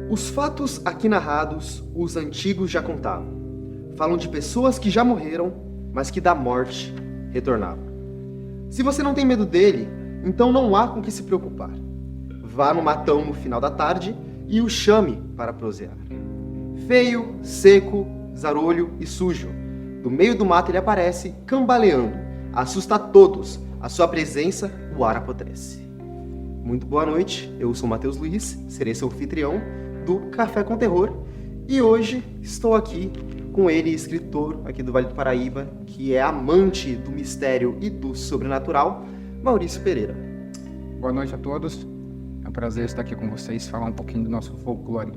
Os fatos aqui narrados, os antigos já contavam. Falam de pessoas que já morreram, mas que da morte retornavam. Se você não tem medo dele, então não há com que se preocupar. Vá no matão no final da tarde e o chame para prosear. Feio, seco, zarolho e sujo. Do meio do mato ele aparece, cambaleando. Assusta a todos. A sua presença o ar apodrece. Muito boa noite, eu sou Matheus Luiz, serei seu anfitrião do Café com Terror. E hoje estou aqui com ele, escritor aqui do Vale do Paraíba, que é amante do mistério e do sobrenatural, Maurício Pereira. Boa noite a todos, é um prazer estar aqui com vocês, falar um pouquinho do nosso folclore.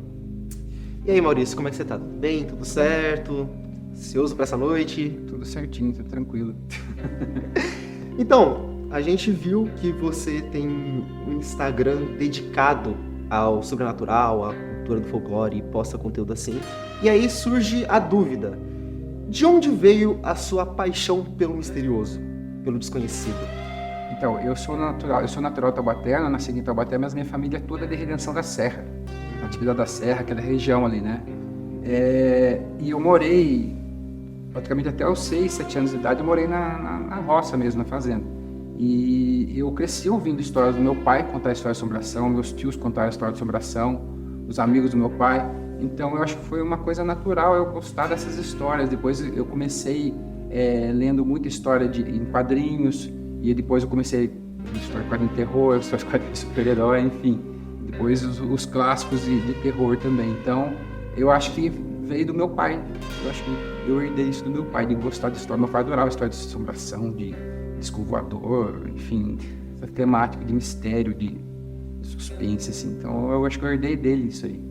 E aí, Maurício, como é que você tá? Tudo bem? Tudo certo? Ansioso para essa noite? Tudo certinho, tudo tranquilo. Então, a gente viu que você tem um Instagram dedicado ao sobrenatural, à cultura do folclore e posta conteúdo assim. E aí surge a dúvida: de onde veio a sua paixão pelo misterioso, pelo desconhecido? Então, eu sou natural de Taubaté, eu nasci em Taubaté, mas minha família é toda de Redenção da Serra, Atividade da Serra, aquela região ali, né? E eu morei, praticamente até os 6, 7 anos de idade, eu morei na roça mesmo, na fazenda. E eu cresci ouvindo histórias do meu pai contar histórias de assombração, meus tios contaram histórias de assombração, os amigos do meu pai. Então eu acho que foi uma coisa natural eu gostar dessas histórias. Depois eu comecei lendo muita história em quadrinhos, e depois eu comecei história de quadrinho de terror, história de quadrinho de super-herói, enfim. Depois os clássicos de terror também. Então eu acho que veio do meu pai. Eu acho que eu herdei isso do meu pai, de gostar de história. Meu pai adorava história de assombração, de disco voador, enfim, essa temática de mistério, de suspense, assim. Então eu acho que eu herdei dele isso aí.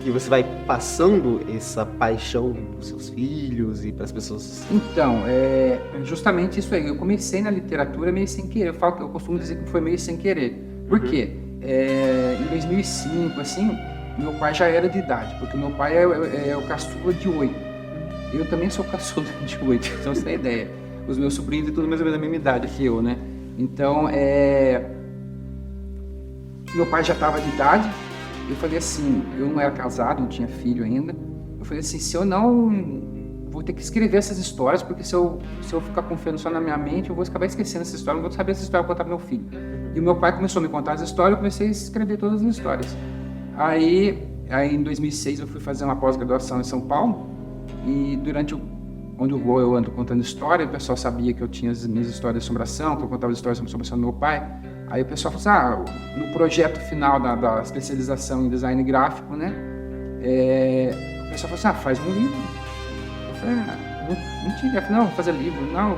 E você vai passando essa paixão para os seus filhos e para as pessoas? Então, justamente isso aí. Eu comecei na literatura meio sem querer. Eu costumo dizer que foi meio sem querer. Por quê? Em 2005, assim, meu pai já era de idade, porque meu pai é o caçula de 8. Eu também sou caçula de 8, então você tem ideia. Os meus sobrinhos e tudo mais ou menos da mesma idade que eu, né? Então, meu pai já estava de idade. Eu falei assim, eu não era casado, não tinha filho ainda. Eu falei assim, se eu não... Vou ter que escrever essas histórias, porque se eu ficar confiando só na minha mente, eu vou acabar esquecendo essa história, não vou saber essa história para contar para meu filho. E o meu pai começou a me contar as histórias, eu comecei a escrever todas as histórias. Aí em 2006 eu fui fazer uma pós-graduação em São Paulo, e onde eu vou, eu ando contando história, o pessoal sabia que eu tinha as minhas histórias de assombração, que eu contava as histórias de assombração do meu pai. Aí o pessoal falou assim, no projeto final da especialização em design gráfico, né, o pessoal falou assim, faz um livro. Eu falei, mentira. Eu falei, não, vou fazer livro. Não,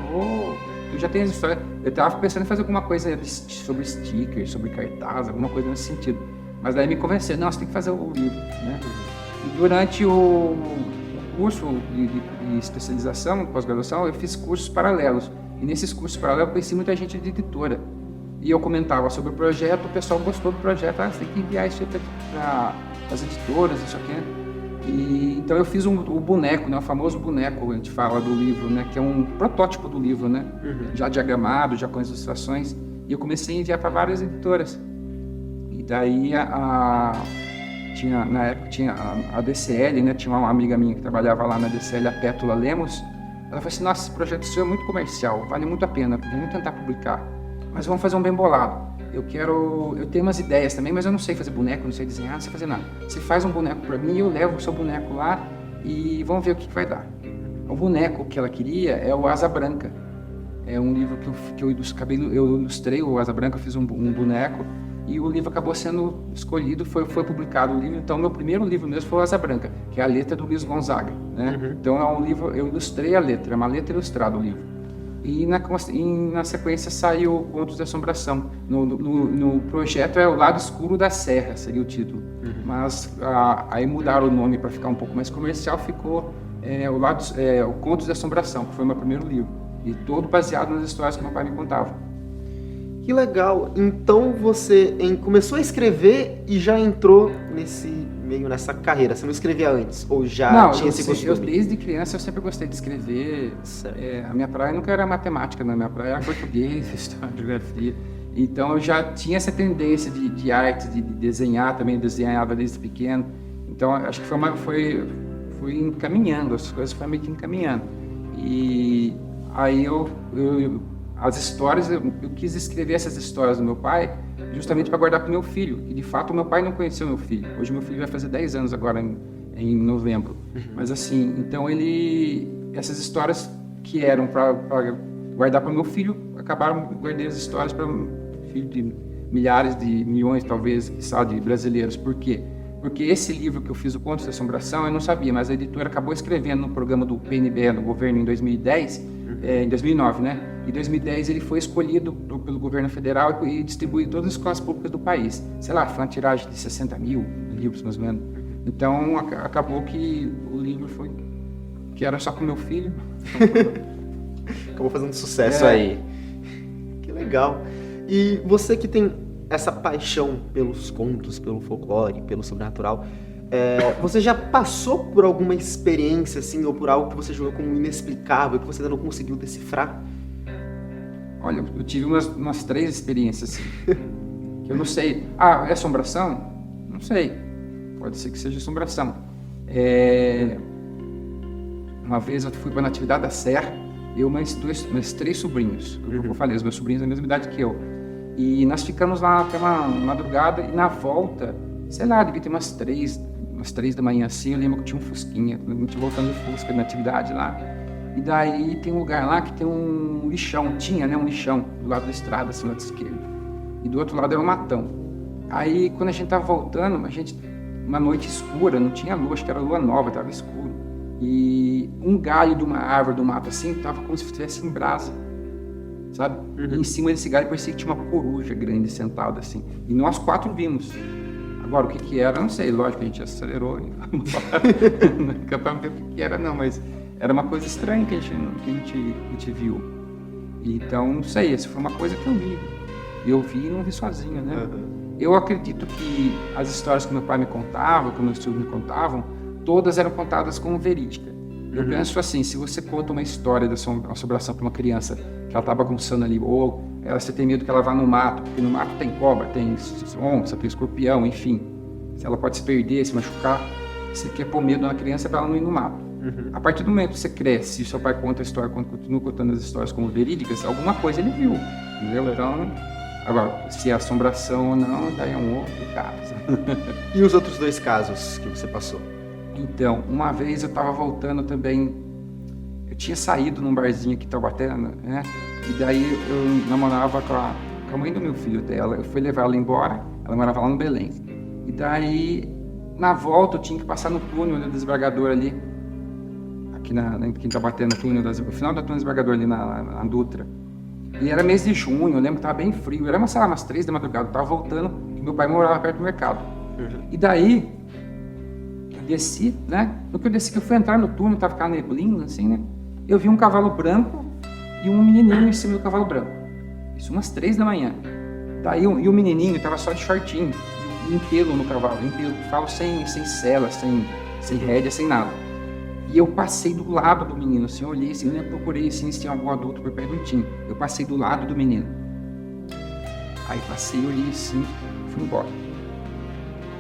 eu já tenho as histórias. Eu estava pensando em fazer alguma coisa sobre stickers, sobre cartaz, alguma coisa nesse sentido. Mas daí me convenceu, não, você tem que fazer o livro, né. E durante o curso de especialização, pós-graduação, eu fiz cursos paralelos. E nesses cursos paralelos eu conheci muita gente de editora. E eu comentava sobre o projeto, o pessoal gostou do projeto, você tem que enviar isso para as editoras, isso aqui, né? E então eu fiz o boneco, né, o famoso boneco, a gente fala do livro, né, que é um protótipo do livro, né? Já diagramado, já com as ilustrações. E eu comecei a enviar para várias editoras. E daí na época tinha a DCL, né? Tinha uma amiga minha que trabalhava lá na DCL, a Pétula Lemos. Ela falou assim, nossa, esse projeto seu é muito comercial, vale muito a pena, vamos tentar publicar. Mas vamos fazer um bem bolado. Eu tenho umas ideias também, mas eu não sei fazer boneco, não sei desenhar, não sei fazer nada. Você faz um boneco para mim, eu levo o seu boneco lá e vamos ver o que vai dar. O boneco que ela queria é o Asa Branca. É um livro que eu ilustrei o Asa Branca, eu fiz um boneco. E o livro acabou sendo escolhido, foi publicado o livro. Então, meu primeiro livro mesmo foi o Asa Branca, que é a letra do Luiz Gonzaga, né? Então, é um livro, eu ilustrei a letra, é uma letra ilustrada o livro. E na sequência saiu Contos de Assombração. No projeto é O Lado Escuro da Serra, seria o título. Mas aí mudaram o nome para ficar um pouco mais comercial, ficou o Contos de Assombração, que foi o meu primeiro livro. E todo baseado nas histórias que meu pai me contava. Que legal! Então você começou a escrever e já entrou nessa carreira. Você não escrevia antes? Ou já tinha esse costume? Desde criança eu sempre gostei de escrever. A minha praia nunca era matemática, né? Minha praia era português, história, geografia. Então eu já tinha essa tendência de arte, de desenhar também, desenhava desde pequeno. Então acho que foi encaminhando, as coisas foram meio que encaminhando. E aí as histórias, eu quis escrever essas histórias do meu pai justamente para guardar para o meu filho. E de fato o meu pai não conheceu meu filho. Hoje meu filho vai fazer 10 anos agora em novembro. Mas assim, então essas histórias que eram para guardar para o meu filho, acabaram guardando as histórias para filho de milhares de milhões, talvez, de brasileiros. Por quê? Porque esse livro que eu fiz, o Contos de Assombração, eu não sabia, mas a editora acabou escrevendo no programa do PNB, no governo, em 2010, em 2009, né? Em 2010 ele foi escolhido pelo governo federal e distribuído em todas as escolas públicas do país. Sei lá, foi uma tiragem de 60 mil livros, mais ou menos. Então acabou que o livro foi, que era só com meu filho. Acabou fazendo sucesso aí. Que legal. E você que tem essa paixão pelos contos, pelo folclore, pelo sobrenatural, você já passou por alguma experiência, assim, ou por algo que você julgou como inexplicável, que você ainda não conseguiu decifrar? Olha, eu tive umas 3 experiências, assim, que eu não sei. Ah, é assombração? Não sei. Pode ser que seja assombração. Uma vez eu fui para a Natividade da Serra, eu e meus 3 sobrinhos. Eu falei, os meus sobrinhos da mesma idade que eu. E nós ficamos lá até uma madrugada e na volta, sei lá, devia ter umas 3 da manhã assim, eu lembro que tinha um fusquinha, a gente voltando do Fusca na atividade lá. E daí tem um lugar lá que tem um lixão, tinha, né, um lixão do lado da estrada, assim, do lado esquerdo. E do outro lado era um matão. Aí quando a gente tava voltando, uma noite escura, não tinha lua, acho que era lua nova, tava escuro. E um galho de uma árvore do mato assim, tava como se estivesse em brasa, sabe? E em cima desse galho parecia que tinha uma coruja grande sentada assim. E nós 4 vimos. Agora, o que era, não sei, lógico que a gente acelerou, não fica pra ver o que era não, mas era uma coisa estranha que a gente viu. Então, não sei, essa foi uma coisa que eu vi. Eu vi e não vi sozinho, né? Eu acredito que as histórias que meu pai me contava, que meus tios me contavam, todas eram contadas como verídica. Eu penso assim, se você conta uma história de assombração para uma criança que ela está bagunçando ali, ou você tem medo que ela vá no mato, porque no mato tem cobra, tem onça, tem escorpião, enfim. Se ela pode se perder, se machucar, você quer pôr medo na criança para ela não ir no mato. A partir do momento que você cresce e seu pai conta a história, continua contando as histórias como verídicas, alguma coisa ele viu, entendeu? Então, agora, se é assombração ou não, daí é um outro caso. E os outros 2 casos que você passou? Então, uma vez eu estava voltando também, eu tinha saído num barzinho aqui em Taubaté, né? E daí eu namorava com a mãe do meu filho dela, eu fui levar ela embora, ela morava lá no Belém. E daí, na volta, eu tinha que passar no túnel do desembargador ali, aqui em Taubaté, no túnel, no final do túnel do desembargador ali na Dutra. E era mês de junho, eu lembro que estava bem frio, era umas 3 da madrugada, eu estava voltando, e meu pai morava perto do mercado. E daí, eu desci, né? No que eu desci, que eu fui entrar no túnel, tava ficando neblina, assim, né? Eu vi um cavalo branco e um menininho em cima do cavalo branco. Isso umas 3 da manhã. Daí, e o menininho tava só de shortinho, e um pelo no cavalo, falo sem sela, sem rédea, sem nada. E eu passei do lado do menino, assim, eu olhei assim, eu procurei assim, se tinha algum adulto por perto, não tinha. Eu passei do lado do menino. Aí passei, olhei assim, fui embora.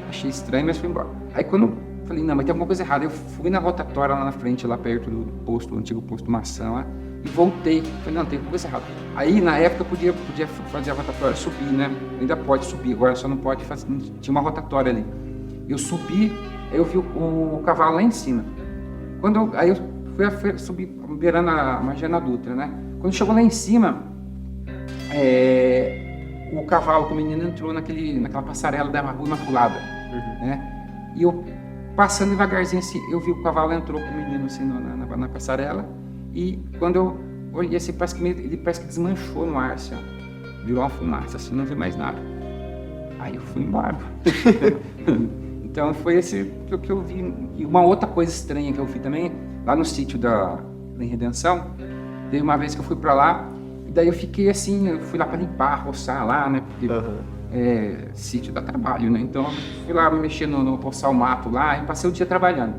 Achei estranho, mas fui embora. Aí quando eu falei, não, mas tem alguma coisa errada, eu fui na rotatória lá na frente, lá perto do posto, o antigo posto Maçã lá, e voltei. Falei, não, tem alguma coisa errada. Aí na época eu podia fazer a rotatória, subir, né? Ainda pode subir, agora só não pode fazer, tinha uma rotatória ali. Eu subi, aí eu vi o cavalo lá em cima. Aí eu fui subir, beirando a Margina Dutra, né? Quando chegou lá em cima, o cavalo com o menino entrou naquela passarela da Rua Imaculada, né? E eu passando devagarzinho assim, eu vi o cavalo entrou com o menino assim na passarela, e quando eu olhei assim, ele parece que desmanchou no ar, assim, ó. Virou uma fumaça, assim, não vi mais nada. Aí eu fui embora. Então foi esse que eu vi. E uma outra coisa estranha que eu vi também, lá no sítio da Redenção, teve uma vez que eu fui pra lá, e daí eu fiquei assim, eu fui lá pra limpar, roçar lá, né? Porque sítio dá trabalho, né? Então eu fui lá mexer no roçar o mato lá e passei o dia trabalhando.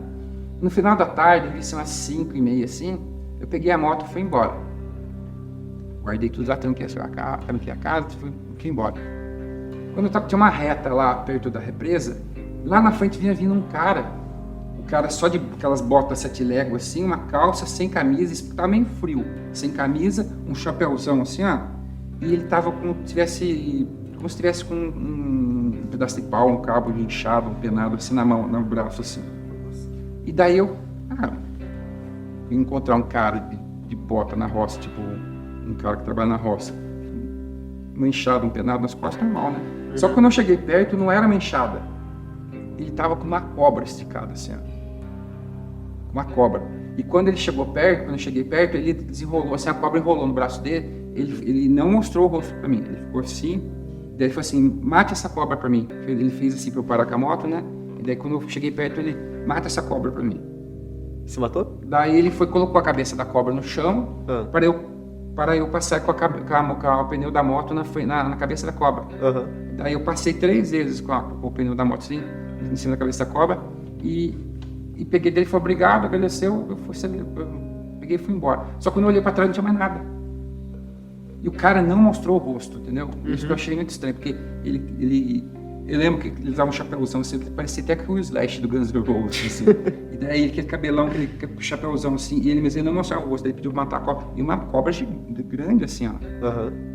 No final da tarde, vi umas 5h30 assim, eu peguei a moto e fui embora. guardei tudo lá, tranquei a casa, fui embora. Quando tinha uma reta lá perto da represa, lá na frente vinha vindo um cara, o cara só de aquelas botas 7 léguas assim, uma calça, sem camisa, estava meio frio, sem camisa, um chapéuzão assim, ó, e ele tava como se tivesse com um pedaço de pau, um cabo de inchado, um penado assim na mão, no braço assim. E daí eu fui encontrar um cara de bota na roça, tipo um cara que trabalha na roça, uma enxada, um penado nas costas, normal, né? Só que quando eu cheguei perto, não era uma enxada. Ele tava com uma cobra esticada, assim, ó. Uma cobra. E quando ele chegou perto, quando eu cheguei perto, ele desenrolou, assim, a cobra enrolou no braço dele. Ele não mostrou o rosto pra mim. Ele ficou assim. Daí ele falou assim, mate essa cobra pra mim. Ele fez assim pra eu parar com a moto, né? E daí quando eu cheguei perto, ele, mata essa cobra pra mim. Se matou? Daí ele colocou a cabeça da cobra no chão, para eu passar com o pneu da moto na cabeça da cobra. Daí eu passei 3 vezes com o pneu da moto assim, em cima da cabeça da cobra, e peguei dele, foi obrigado, agradeceu, eu peguei e fui embora. Só que quando eu olhei para trás não tinha mais nada. E o cara não mostrou o rosto, entendeu? Isso que eu achei muito estranho, porque eu lembro que ele usava um chapéuzão assim, parecia até que o Slash do Guns N' Roses, assim. E daí aquele cabelão, aquele chapéuzão assim, e ele não mostrava o rosto, ele pediu pra matar a cobra. E uma cobra grande assim, ó.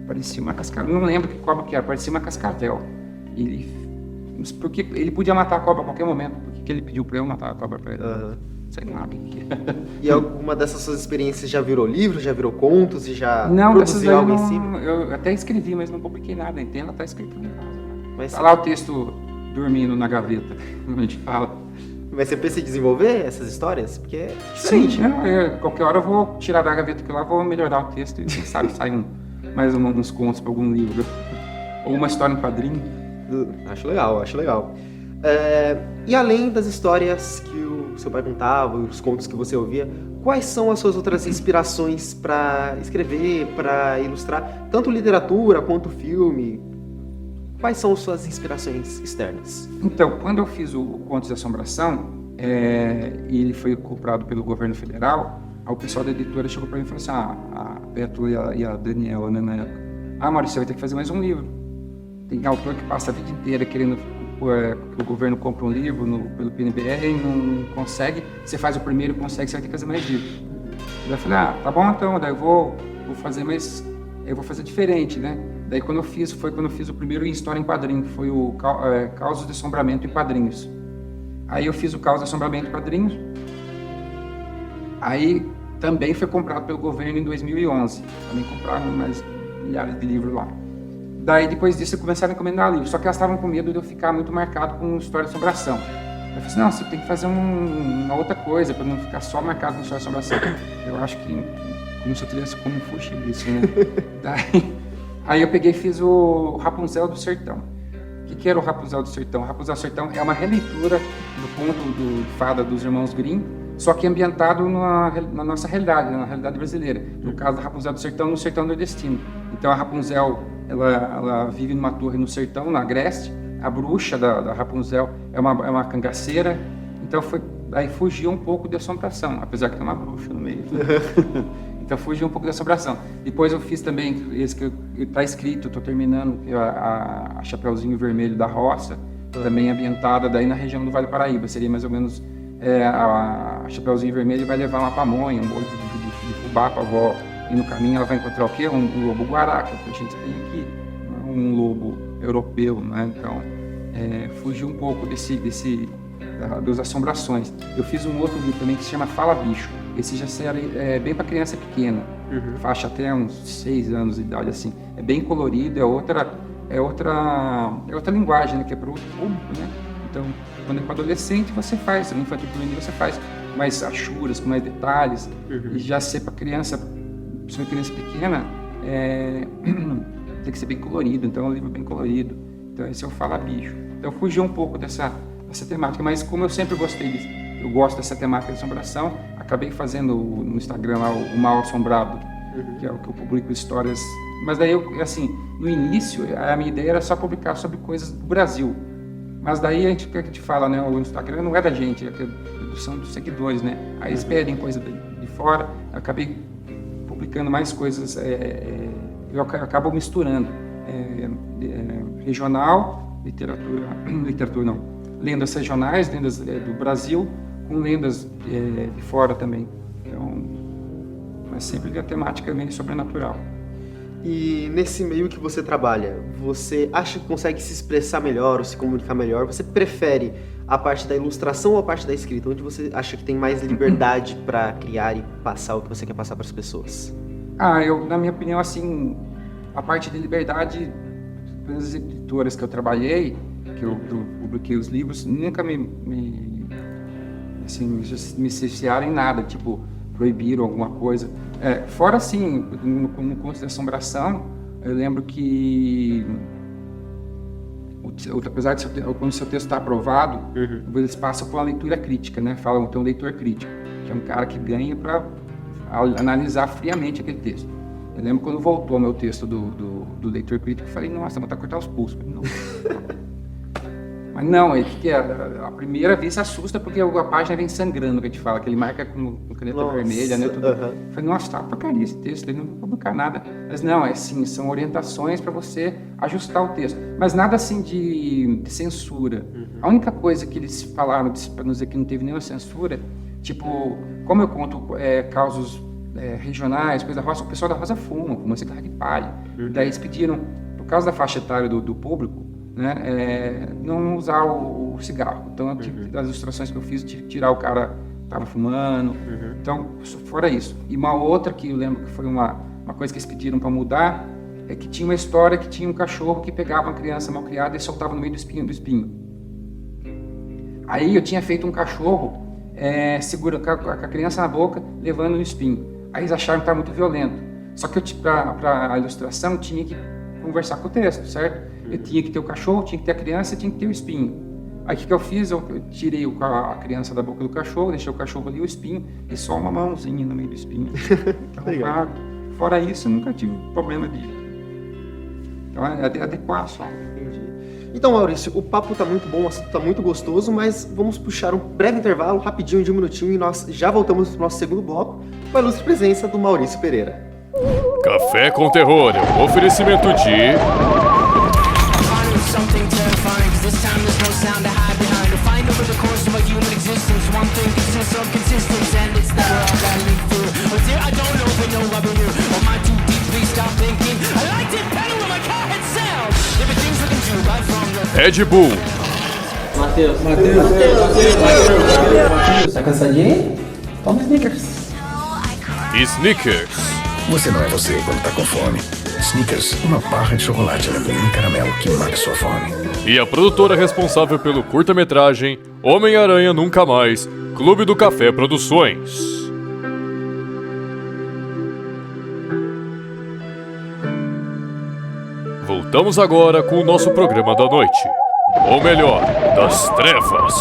Parecia uma cascavel, não lembro que cobra que era, parecia uma cascavel. Porque ele podia matar a cobra a qualquer momento, por que ele pediu pra eu matar a cobra pra ele? Sei lá o que é. E alguma dessas suas experiências já virou livro, já virou contos e já não, produziu algo em cima? Eu até escrevi, mas não publiquei nada, ela tá escrita em casa. Mas tá lá o texto dormindo na gaveta, como a gente fala. Mas você pensa em desenvolver essas histórias? Porque é diferente. Sim, qualquer hora eu vou tirar da gaveta que lá, vou melhorar o texto e quem sabe sai mais uns contos para algum livro. Ou uma história em quadrinho. Acho legal. E além das histórias que o seu pai contava, os contos que você ouvia, quais são as suas outras inspirações para escrever, para ilustrar, tanto literatura quanto filme? Quais são as suas inspirações externas? Então, quando eu fiz o Contos de Assombração, e ele foi comprado pelo governo federal, o pessoal da editora chegou para mim e falou assim, a Petro e a Daniela, né, na época, Maurício, você vai ter que fazer mais um livro. Tem autor que passa a vida inteira querendo que o governo compre um livro pelo PNBR e não consegue. Você faz o primeiro, consegue, você vai ter que fazer mais livros. Eu falei, tá bom então, daí eu vou fazer mais... Eu vou fazer diferente, né? Daí quando eu fiz o primeiro em história em quadrinho, que foi o Causos de Assombramento em Quadrinhos. Aí eu fiz o Causos de Assombramento em Quadrinhos. Aí também foi comprado pelo governo em 2011. Também compraram mais milhares de livros lá. Daí depois disso começaram a encomendar livros, só que elas estavam com medo de eu ficar muito marcado com história de assombração. Eu falei assim, não, você tem que fazer uma outra coisa para não ficar só marcado com história de assombração. Eu acho que como se eu tivesse como fugir disso, né? Aí eu peguei e fiz o Rapunzel do Sertão. O que era o Rapunzel do Sertão? O Rapunzel do Sertão é uma releitura do conto de fada dos irmãos Grimm, só que ambientado na nossa realidade, na realidade brasileira. No caso da Rapunzel do Sertão, no sertão nordestino. Então a Rapunzel, ela vive numa torre no sertão, na Grécia. A bruxa da Rapunzel é uma cangaceira. Então aí fugiu um pouco de assombração, apesar que tem uma bruxa no meio. Então fugiu um pouco da assombração. Depois eu fiz também esse que está escrito, estou terminando, que é a Chapeuzinho Vermelho da Roça, também ambientada daí na região do Vale do Paraíba. Seria mais ou menos a Chapeuzinho Vermelho vai levar uma pamonha, um bolo de fubá para a avó. E no caminho ela vai encontrar o quê? Um lobo guará, que a gente tem aqui, um lobo europeu, né? Então fugiu um pouco das assombrações. Eu fiz um outro livro também que se chama Fala Bicho. Esse já seria bem para criança pequena, faixa até uns 6 anos de idade, assim. É bem colorido, é outra linguagem, né, que é para outro público, né? Então, quando é para adolescente, você faz, no infantil juvenil você faz mais achuras, com mais detalhes, e já ser para criança, se uma criança pequena, tem que ser bem colorido, então é um livro bem colorido. Então esse é o Fala Bicho. Então fugiu um pouco dessa temática, mas como eu sempre gostei disso, eu gosto dessa temática de assombração, acabei fazendo no Instagram lá o Mal Assombrado, que é o que eu publico histórias. Mas daí no início, a minha ideia era só publicar sobre coisas do Brasil. Mas daí a gente fala, né, o Instagram não é da gente, são dos seguidores, né? Aí eles pedem coisa de fora, eu acabei publicando mais coisas eu acabo misturando regional, literatura não, lendas regionais, lendas do Brasil, com lendas de fora também. Então, mas sempre a temática meio sobrenatural. E nesse meio que você trabalha, você acha que consegue se expressar melhor ou se comunicar melhor? Você prefere a parte da ilustração ou a parte da escrita? Onde você acha que tem mais liberdade para criar e passar o que você quer passar para as pessoas? Na minha opinião, assim, a parte de liberdade, pelas editoras que eu trabalhei, que eu publiquei os livros, nunca me cercearam em nada, tipo, proibiram alguma coisa. Fora, assim, no Contos de Assombração, eu lembro que, apesar de quando o seu texto está aprovado, eles passam por uma leitura crítica, né? Falam, tem um leitor crítico, que é um cara que ganha para analisar friamente aquele texto. Eu lembro quando voltou o meu texto do leitor crítico, eu falei, nossa, vou estar cortar os pulsos. Não. Mas não, a primeira vez assusta porque a página vem sangrando, que a gente fala, que ele marca com caneta vermelha, né? Tudo. Eu falei, nossa, tá porcaria esse texto, ele não vai publicar nada. Mas não, assim, são orientações para você ajustar o texto. Mas nada assim de censura. A única coisa que eles falaram, para nos dizer que não teve nenhuma censura, tipo, como eu conto causos regionais, coisa da roça, o pessoal da roça fuma cigarro de palha. Daí eles pediram, por causa da faixa etária do público, né, não usar o cigarro. Então, das ilustrações que eu fiz, tirar o cara que estava fumando. Então, fora isso. E uma outra que eu lembro que foi uma coisa que eles pediram para mudar, é que tinha uma história que tinha um cachorro que pegava uma criança mal criada e soltava no meio do espinho. Aí eu tinha feito um cachorro segura com a criança na boca, levando no espinho. Aí eles acharam que estava muito violento. Só que para a ilustração tinha que conversar com o texto, certo? Eu tinha que ter o cachorro, tinha que ter a criança e tinha que ter o espinho. Aí o que eu fiz? Eu tirei a criança da boca do cachorro, deixei o cachorro ali, o espinho, e só uma mãozinha no meio do espinho. Então, fora isso, eu nunca tive problema de... Então é adequar só. Entendi. Então, Maurício, o papo tá muito bom, o assunto tá muito gostoso, mas vamos puxar um breve intervalo, rapidinho, de um minutinho, e nós já voltamos pro nosso segundo bloco, com a ilustre presença do Maurício Pereira. Café com Terror é um oferecimento de... Red Bull. Matheus. Tá cansadinho? Toma Snickers. Snickers. Você não é você quando tá com fome. Snickers, uma barra de chocolate amendoim e caramelo que mata sua fome. E a produtora responsável pelo curta-metragem Homem-Aranha Nunca Mais, Clube do Café Produções. Voltamos agora com o nosso programa da noite, ou melhor, das trevas.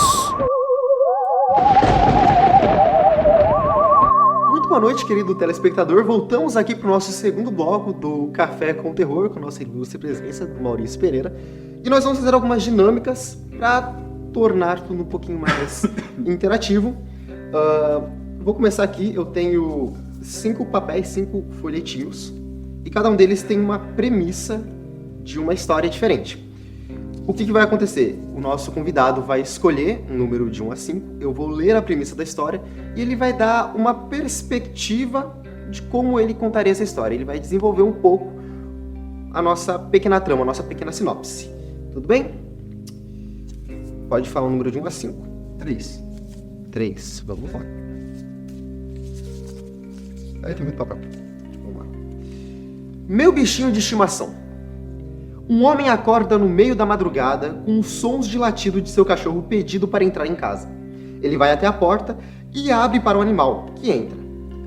Muito boa noite, querido telespectador. Voltamos aqui para o nosso segundo bloco do Café com Terror, com a nossa ilustre presença do Maurício Pereira. E nós vamos fazer algumas dinâmicas para tornar tudo um pouquinho mais interativo. Vou começar aqui. Eu tenho 5 papéis, 5 folhetinhos, e cada um deles tem uma premissa de uma história diferente. O que vai acontecer? O nosso convidado vai escolher um número de 1 a 5, eu vou ler a premissa da história e ele vai dar uma perspectiva de como ele contaria essa história. Ele vai desenvolver um pouco a nossa pequena trama, a nossa pequena sinopse. Tudo bem? Pode falar um número de 1 a 5. 3. 3. Vamos lá. Aí tem muito papel. Vamos lá. Meu bichinho de estimação. Um homem acorda no meio da madrugada com os sons de latido de seu cachorro pedido para entrar em casa. Ele vai até a porta e abre para o animal, que entra.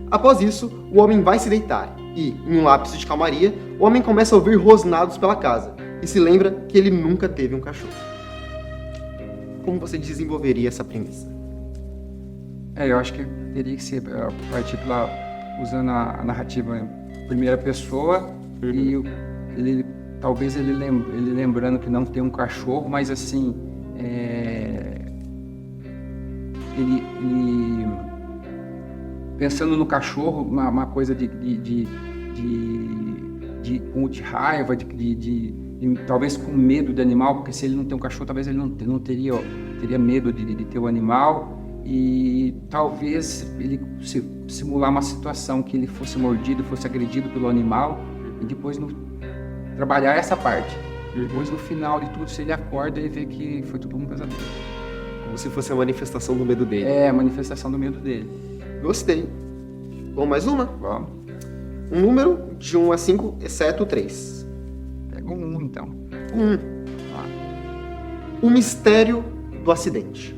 Após isso, o homem vai se deitar e, em um lapso de calmaria, o homem começa a ouvir rosnados pela casa e se lembra que ele nunca teve um cachorro. Como você desenvolveria essa premissa? Eu acho que teria que ser partir usando a narrativa em primeira pessoa e talvez ele lembrando que não tem um cachorro, mas assim, ele pensando no cachorro, uma coisa de de raiva, talvez com medo de animal, porque se ele não tem um cachorro, talvez ele não teria medo de ter o animal, e talvez ele simular uma situação que ele fosse mordido, fosse agredido pelo animal, e depois trabalhar essa parte. Depois, no final de tudo, se ele acorda e vê que foi tudo um pesadelo. Como se fosse a manifestação do medo dele. É, a manifestação do medo dele. Gostei. Bom, mais uma? Vamos. Um número de 1 a 5, exceto o 3. Pega um, então. 1. O mistério do acidente.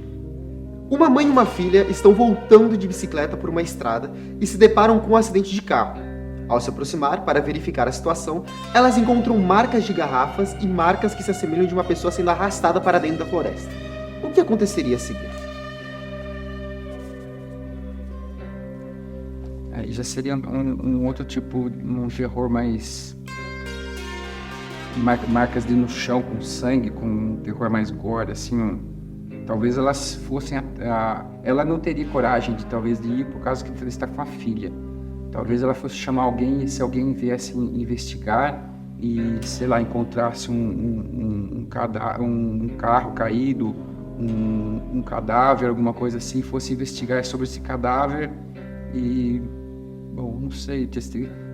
Uma mãe e uma filha estão voltando de bicicleta por uma estrada e se deparam com um acidente de carro. Ao se aproximar para verificar a situação, elas encontram marcas de garrafas e marcas que se assemelham de uma pessoa sendo arrastada para dentro da floresta. O que aconteceria a seguir? Aí já seria um outro tipo, um terror mais... marcas de no chão com sangue, com um terror mais gore, assim. Talvez elas fossem... ela não teria coragem de ir por causa que ele está com a filha. Talvez ela fosse chamar alguém e se alguém viesse investigar e, sei lá, encontrasse um carro caído, um cadáver, alguma coisa assim, fosse investigar sobre esse cadáver e... Bom, não sei,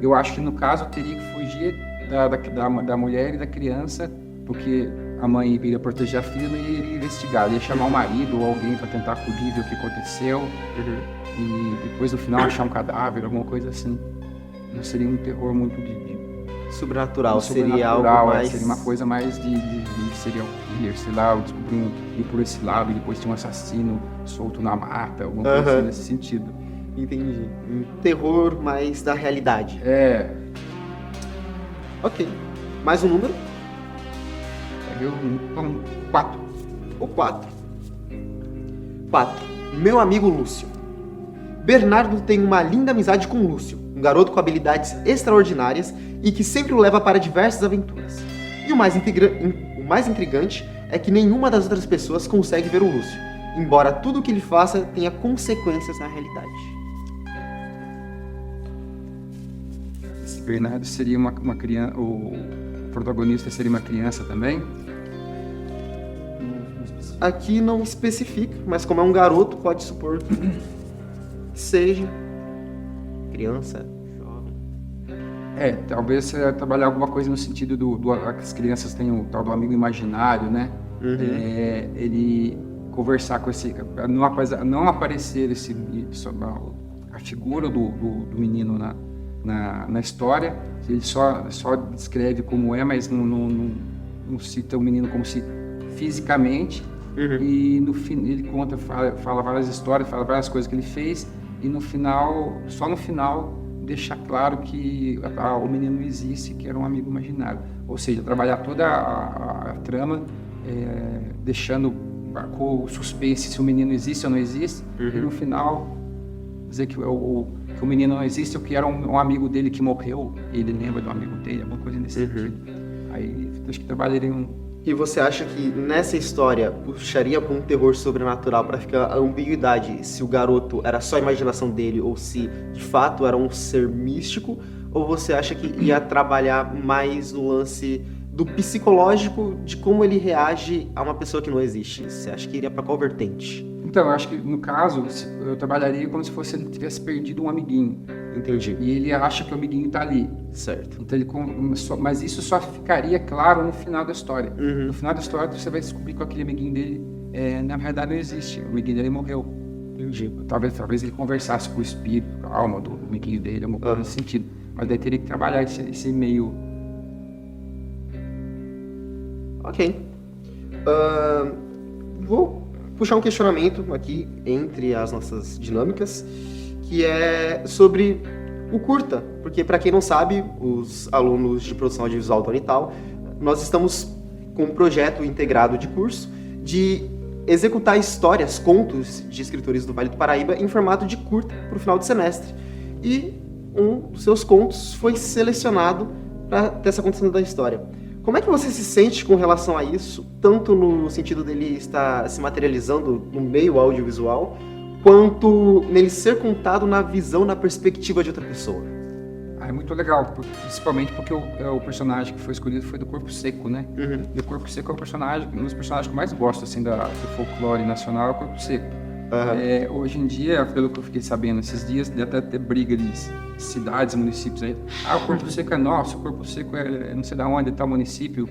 eu acho que no caso teria que fugir da mulher e da criança, porque a mãe iria proteger a filha e não iria investigar, ia chamar o marido ou alguém para tentar acudir, ver o que aconteceu, e depois no final achar um cadáver, alguma coisa assim. Não seria um terror muito Sobrenatural, seria algo mais... Seria uma coisa mais de serial killer, sei lá, eu descobri ir por esse lado e depois tinha um assassino solto na mata, alguma coisa assim nesse sentido. Entendi. Um terror mais da realidade. É. Ok. Mais um número? Eu 4. O 4. 4. Meu amigo Lúcio. Bernardo tem uma linda amizade com Lúcio, um garoto com habilidades extraordinárias e que sempre o leva para diversas aventuras. E o mais intrigante é que nenhuma das outras pessoas consegue ver o Lúcio, embora tudo o que ele faça tenha consequências na realidade. Esse Bernardo seria uma criança, o protagonista seria uma criança também? Aqui não especifica, mas como é um garoto, pode supor que seja criança, jovem. Talvez trabalhar alguma coisa no sentido que as crianças têm o tal do amigo imaginário, né? Ele conversar com esse... Não aparecer a figura do menino na história, ele só descreve como é, mas não cita o menino como se fisicamente, e no fim ele conta, fala várias histórias, fala várias coisas que ele fez, e só no final deixar claro que o menino existe, que era um amigo imaginário. Ou seja, trabalhar toda a trama, deixando com o suspense se o menino existe ou não existe, e no final dizer que o menino não existe, ou que era um amigo dele que morreu, e ele lembra de um amigo dele, alguma coisa nesse sentido. Aí acho que trabalharia E você acha que nessa história puxaria para um terror sobrenatural para ficar a ambiguidade se o garoto era só a imaginação dele ou se de fato era um ser místico? Ou você acha que ia trabalhar mais no lance do psicológico de como ele reage a uma pessoa que não existe? Você acha que iria para qual vertente? Então, eu acho que no caso eu trabalharia como se fosse ele tivesse perdido um amiguinho. Entendi. E ele acha que o amiguinho está ali. Certo. Então mas isso só ficaria claro no final da história. No final da história você vai descobrir que aquele amiguinho dele na verdade não existe. O amiguinho dele morreu. Entendi. Talvez ele conversasse com o espírito, com a alma do amiguinho dele, alguma coisa nesse sentido. Mas daí teria que trabalhar esse meio. Ok. Vou puxar um questionamento aqui entre as nossas dinâmicas, que é sobre o curta, porque para quem não sabe, os alunos de produção audiovisual da Unital, nós estamos com um projeto integrado de curso de executar histórias, contos de escritores do Vale do Paraíba em formato de curta para o final do semestre. E um dos seus contos foi selecionado para ter essa contação da história. Como é que você se sente com relação a isso, tanto no sentido dele estar se materializando no meio audiovisual, quanto nele ser contado na visão, na perspectiva de outra pessoa? É muito legal, principalmente porque o personagem que foi escolhido foi do Corpo Seco, né? E o Corpo Seco é um dos personagens que eu mais gosto, assim, do folclore nacional, é o Corpo Seco. Hoje em dia, pelo que eu fiquei sabendo esses dias, deve até ter briga de cidades, municípios aí. O Corpo Seco é nosso, o Corpo Seco é não sei de onde está o município.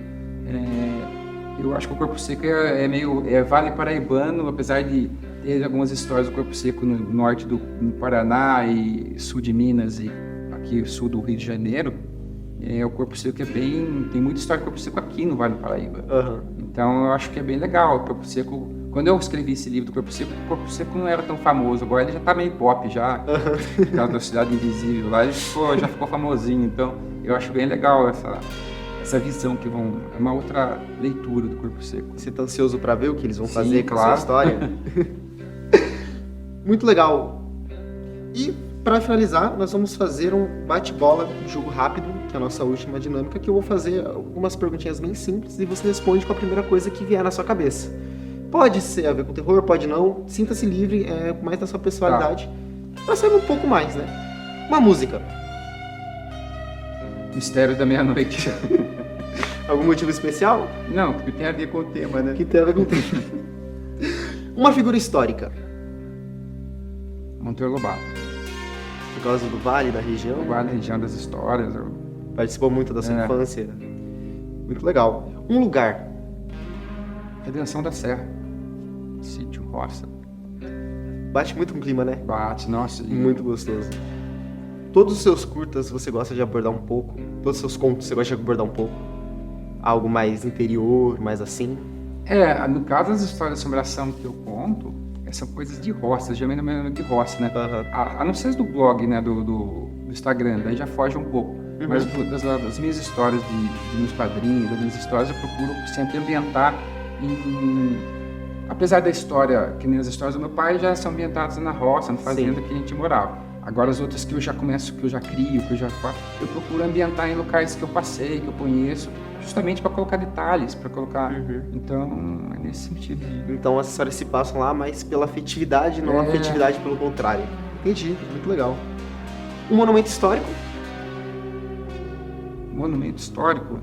Eu acho que o Corpo Seco é meio Vale Paraibano, apesar de ter algumas histórias do Corpo Seco no norte do Paraná e sul de Minas e aqui sul do Rio de Janeiro. O Corpo Seco tem muita história do Corpo Seco aqui no Vale do Paraíba. Então eu acho que é bem legal. O Corpo Seco, quando eu escrevi esse livro do Corpo Seco não era tão famoso. Agora ele já tá meio pop já, por causa da Cidade Invisível lá, ele já ficou famosinho. Então eu acho bem legal essa visão que é uma outra leitura do Corpo Seco. Você tá ansioso para ver o que eles vão Sim, fazer com claro. essa história? Muito legal. E para finalizar, nós vamos fazer um bate-bola, um jogo rápido, que é a nossa última dinâmica, que eu vou fazer algumas perguntinhas bem simples e você responde com a primeira coisa que vier na sua cabeça. Pode ser a ver com terror, pode não. Sinta-se livre, mais da sua personalidade, para saber um pouco mais, né? Uma música. Mistério da Meia-Noite. Algum motivo especial? Não, porque tem a ver com o tema, né? Que tem a ver com tempo. Uma figura histórica. Monteiro Lobato. Por causa do Vale, da região. Eu guardo a região das histórias. Participou muito da sua infância. Muito legal. Um lugar. Redenção da Serra. Sítio, roça. Bate muito com o clima, né? Bate, nossa. Muito gostoso. Todos os seus curtas você gosta de abordar um pouco? Todos os seus contos você gosta de abordar um pouco? Algo mais interior, mais assim? No caso das histórias de assombração que eu conto, são coisas de roça, geralmente de roça, né? A não ser as do blog, né? Do Instagram, daí já foge um pouco. Mas das minhas histórias de meus padrinhos, das minhas histórias, eu procuro sempre ambientar apesar da história, que nem as histórias do meu pai, já são ambientadas na roça, na fazenda que a gente morava. Agora as outras que eu já começo, que eu já crio, que eu já faço, eu procuro ambientar em locais que eu passei, que eu conheço, justamente para colocar detalhes, para colocar. Então, é nesse sentido. Então as histórias se passam lá, mas pela afetividade, não a afetividade pelo contrário. Entendi, muito legal. Um monumento histórico? Monumento histórico?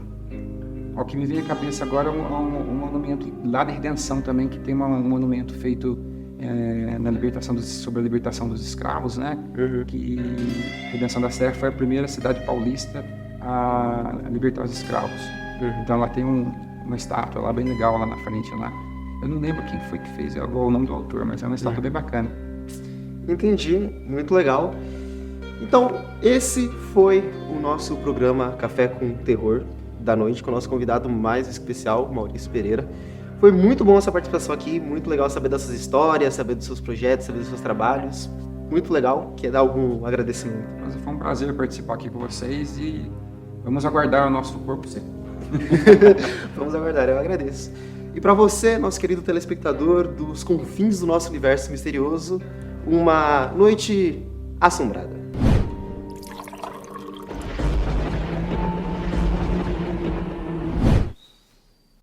O que me vem à cabeça agora é um monumento lá da Redenção também, que tem um monumento feito sobre a libertação dos escravos, né? Que a Redenção da Serra foi a primeira cidade paulista a libertar os escravos. Então lá tem uma estátua lá bem legal lá na frente lá. Eu não lembro quem foi que fez, o nome do autor, mas é uma estátua bem bacana. Entendi, muito legal. Então, esse foi o nosso programa Café com Terror da noite, com o nosso convidado mais especial, Maurício Pereira. Foi muito bom essa participação aqui, muito legal saber dessas histórias, saber dos seus projetos, saber dos seus trabalhos. Muito legal. Quer dar algum agradecimento? Mas foi um prazer participar aqui com vocês e vamos aguardar o nosso Corpo Seco. Vamos aguardar, eu agradeço. E para você, nosso querido telespectador dos confins do nosso universo misterioso, uma noite assombrada.